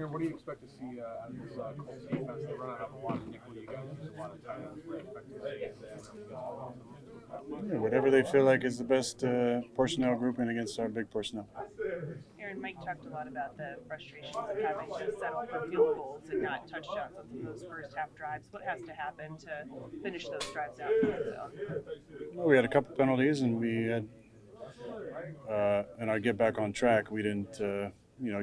Aaron, what do you expect to see out of this Colts defense? They run out of a lot of nickel. You guys use a lot of tight ends. What do you expect to see? Yeah, whatever they feel like is the best personnel grouping against our big personnel. Aaron, Mike talked a lot about the frustrations of having to settle for field goals and not touchdowns on some of those first half drives. What has to happen to finish those drives out in the red zone? Well, we had a couple penalties, and we had, and I get back on track. We didn't,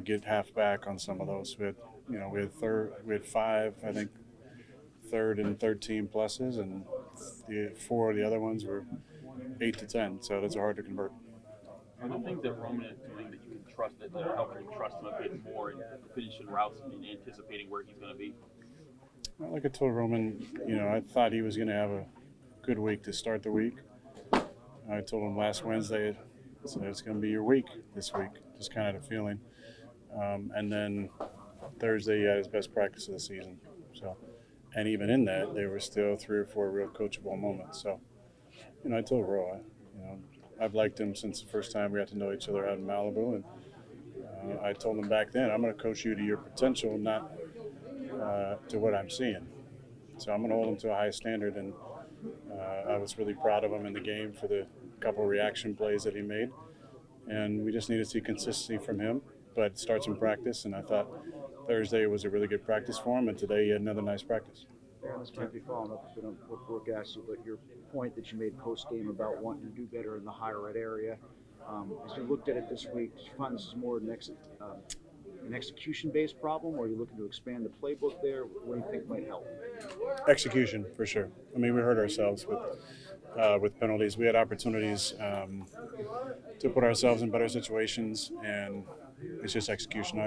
get half back on some of those. We had five, I think, third and 13 pluses, and four of the other ones were 8 to 10. So those are hard to convert. Are there things that Roman is doing that you can trust that are helping you trust him a bit more in finishing routes and anticipating where he's going to be? Well, like I told Roman, I thought he was going to have a good week to start the week. I told him last Wednesday, so it's going to be your week this week, just kind of the feeling. And then Thursday, he had his best practice of the season. So, and even in that, there were still 3 or 4 real coachable moments. So, I told Ro, I've liked him since the first time we got to know each other out in Malibu, and I told him back then, I'm going to coach you to your potential, not to what I'm seeing. So I'm going to hold him to a high standard, and I was really proud of him in the game for the couple reaction plays that he made, and we just need to see consistency from him, but it starts in practice, and I thought Thursday was a really good practice for him, and today he had another nice practice. Aaron, this might be following up a bit on what Brooke asked you, but your point that you made post-game about wanting to do better in the higher ed area. As you looked at it this week, did you find this is more an execution-based problem, or are you looking to expand the playbook there? What do you think might help? Execution, for sure. I mean, we hurt ourselves with penalties. We had opportunities to put ourselves in better situations, and it's just execution.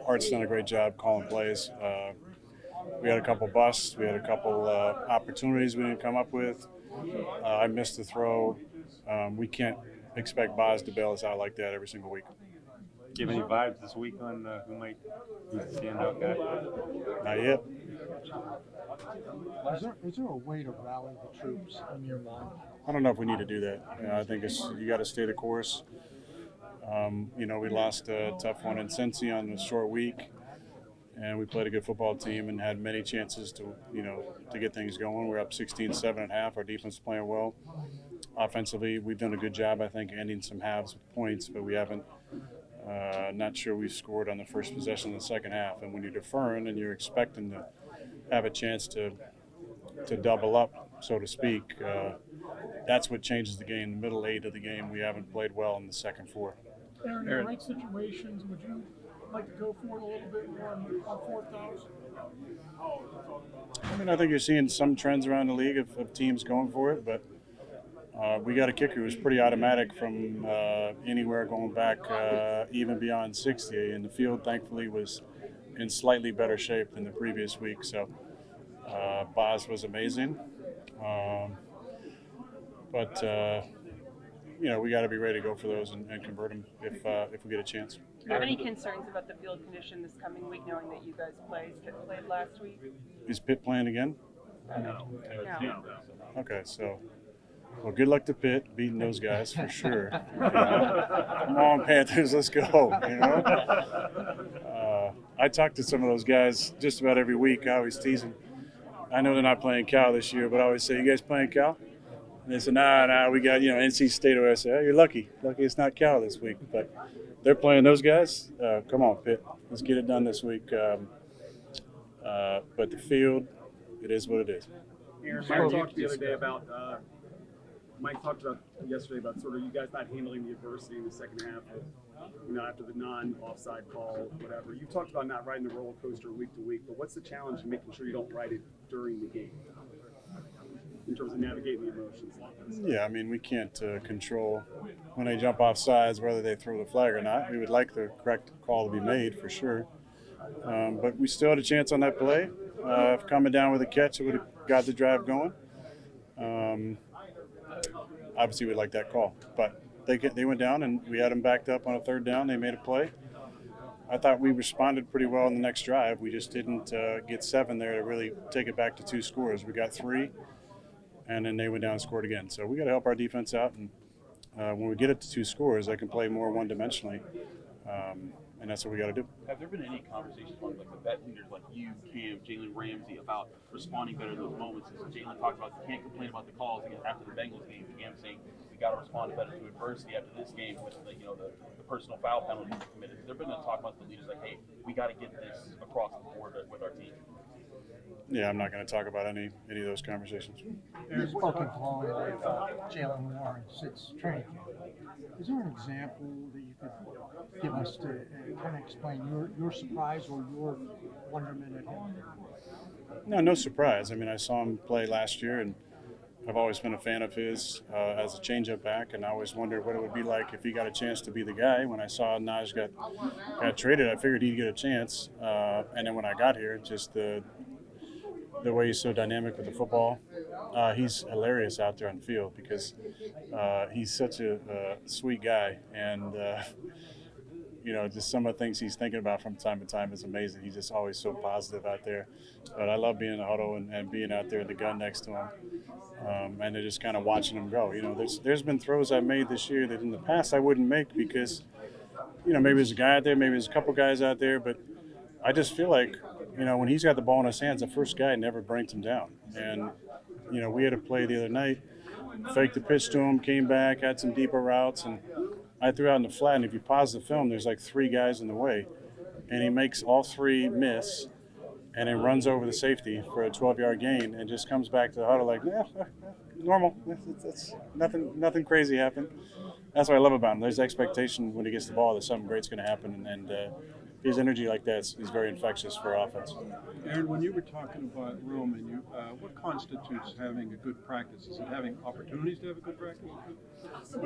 Art's done a great job calling plays. We had a couple busts. We had a couple opportunities we didn't come up with. I missed the throw. We can't expect Boz to bail us out like that every single week. Do you have any vibes this week on who might be the standout guy? Not yet. Is there a way to rally the troops in your mind? I don't know if we need to do that. I think you got to stay the course. We lost a tough one in Cincy on a short week, and we played a good football team and had many chances to get things going. We're up 16-7 at half. Our defense is playing well. Offensively, we've done a good job, I think, ending some halves with points, but we haven't. Not sure we've scored on the first possession of the second half. And when you're deferring and you're expecting to have a chance to double up, so to speak, that's what changes the game. The middle 8 of the game, we haven't played well in the second 4. Aaron, in the right situations, would you like to go for it a little bit more on fourth downs? I mean, I think you're seeing some trends around the league of teams going for it, but we got a kicker who's pretty automatic from anywhere going back even beyond 60, and the field, thankfully, was in slightly better shape than the previous week. So Boz was amazing. But we got to be ready to go for those and convert them if we get a chance. Do you have any concerns about the field condition this coming week, knowing that you guys played last week? Is Pitt playing again? No. Okay, so, well, good luck to Pitt beating those guys for sure. Come on, Panthers, let's go. I talk to some of those guys just about every week. I always tease them. I know they're not playing Cal this year, but I always say, "You guys playing Cal?" And they said, nah, we got, NC State. I say, oh, you're lucky. Lucky it's not Cal this week. But they're playing those guys. Come on, Pitt. Let's get it done this week. But the field, it is what it is. Aaron, Mike talked the other day about yesterday about sort of you guys not handling the adversity in the second half of, after the non-offside call, whatever. You talked about not riding the roller coaster week to week, but what's the challenge in making sure you don't ride it during the game in terms of navigating the emotions? Yeah, I mean, we can't control when they jump off sides whether they throw the flag or not. We would like the correct call to be made for sure. But we still had a chance on that play. If coming down with a catch, it would have got the drive going. Obviously, we'd like that call. But they went down, and we had them backed up on a third down. They made a play. I thought we responded pretty well in the next drive. We just didn't get 7 there to really take it back to 2 scores. We got 3, and then they went down and scored again. So we got to help our defense out. And when we get it to 2 scores, they can play more one-dimensionally. and that's what we got to do. Have there been any conversations among like the vet leaders like you, Cam, Jalen Ramsey about responding better to those moments? As Jalen talked about, you can't complain about the calls after the Bengals game. Cam saying we got to respond better to adversity after this game with the personal foul penalties committed. Has there been a talk about the leaders like, hey, we got to get this across the board with our team? Yeah, I'm not going to talk about any of those conversations. You've spoken glowingly about Jalen Warren since training camp. Is there an example that you could give us to kind of explain your surprise or your wonderment at him? No surprise. I mean, I saw him play last year, and I've always been a fan of his as a change-up back, and I always wondered what it would be like if he got a chance to be the guy. When I saw Naj got traded, I figured he'd get a chance, and then when I got here, just the way he's so dynamic with the football. He's hilarious out there on the field because he's such a sweet guy, and just some of the things he's thinking about from time to time is amazing. He's just always so positive out there. But I love being in the huddle and being out there with the gun next to him, and then just kind of watching him go. There's been throws I made this year that in the past I wouldn't make because, maybe there's a guy out there, maybe there's a couple guys out there, but I just feel like, when he's got the ball in his hands, the first guy never brings him down. And, we had a play the other night, faked the pitch to him, came back, had some deeper routes, and I threw out in the flat. And if you pause the film, there's like 3 guys in the way. And he makes all 3 miss and then runs over the safety for a 12-yard gain and just comes back to the huddle like, normal. That's nothing crazy happened. That's what I love about him. There's expectation when he gets the ball that something great's going to happen. And his energy like that is very infectious for offense. Aaron, when you were talking about Roman, what constitutes having a good practice? Is it having opportunities to have a good practice?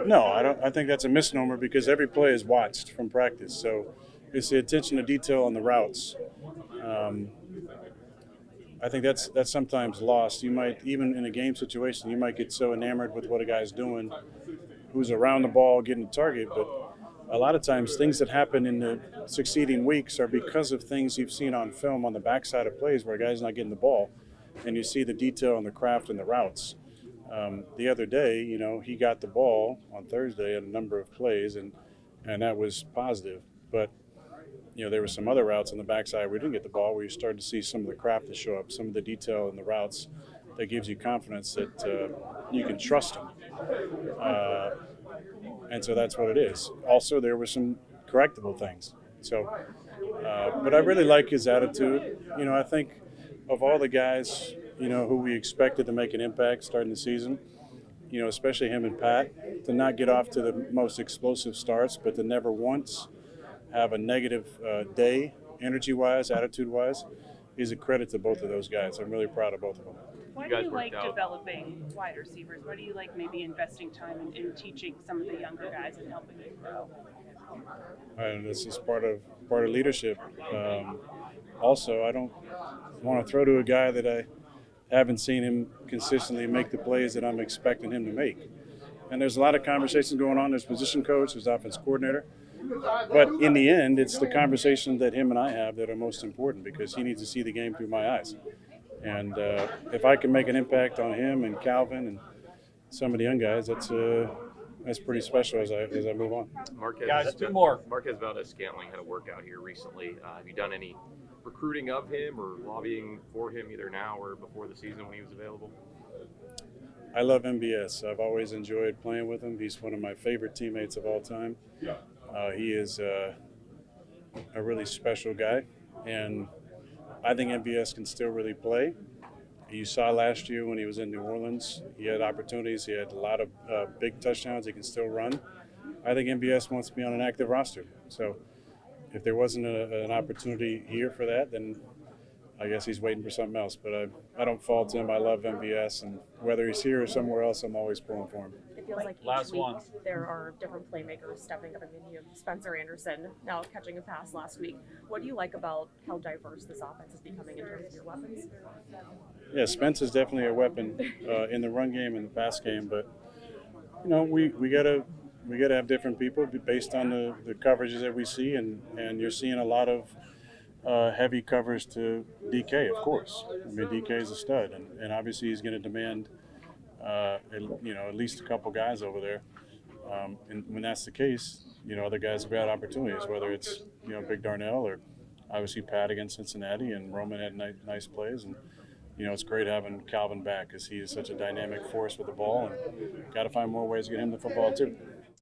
No, I don't. I think that's a misnomer because every play is watched from practice. So it's the attention to detail on the routes. I think that's sometimes lost. You might, even in a game situation, you might get so enamored with what a guy's doing, who's around the ball getting the target, but a lot of times things that happen in the succeeding weeks are because of things you've seen on film on the backside of plays where a guy's not getting the ball, and you see the detail and the craft and the routes. The other day, he got the ball on Thursday at a number of plays, and that was positive. But, there were some other routes on the backside where we didn't get the ball where you started to see some of the craft that show up, some of the detail in the routes that gives you confidence that you can trust him. And so that's what it is. Also, there were some correctable things. So, but I really like his attitude. I think of all the guys, who we expected to make an impact starting the season, especially him and Pat, to not get off to the most explosive starts, but to never once have a negative day, energy-wise, attitude-wise, is a credit to both of those guys. I'm really proud of both of them. Why do you like developing wide receivers? Why do you like maybe investing time in teaching some of the younger guys and helping them grow? And this is part of leadership. Also, I don't want to throw to a guy that I haven't seen him consistently make the plays that I'm expecting him to make. And there's a lot of conversations going on. There's position coach, there's offense coordinator. But in the end, it's the conversation that him and I have that are most important because he needs to see the game through my eyes. And if I can make an impact on him and Calvin and some of the young guys, that's pretty special as I move on. Guys, 2 more. Marquez Valdez-Scantling had a workout here recently. Have you done any recruiting of him or lobbying for him either now or before the season when he was available? I love MBS. I've always enjoyed playing with him. He's one of my favorite teammates of all time. He is a really special guy, and I think MBS can still really play. You saw last year when he was in New Orleans, he had opportunities. He had a lot of big touchdowns. He can still run. I think MBS wants to be on an active roster. So if there wasn't an opportunity here for that, then I guess he's waiting for something else. But I don't fault him. I love MBS, and whether he's here or somewhere else, I'm always pulling for him. It feels like each week there are different playmakers stepping up. I mean, you have Spencer Anderson now catching a pass last week. What do you like about how diverse this offense is becoming in terms of your weapons? Yeah, Spence is definitely a weapon in the run game and the pass game, but we gotta have different people based on the coverages that we see, and you're seeing a lot of heavy covers to DK, of course. I mean, DK is a stud, and obviously he's going to demand at least a couple guys over there. And when that's the case, other guys have had opportunities, whether it's, Big Darnell or obviously Pat against Cincinnati, and Roman had nice plays. And, it's great having Calvin back because he is such a dynamic force with the ball, and got to find more ways to get him the football too.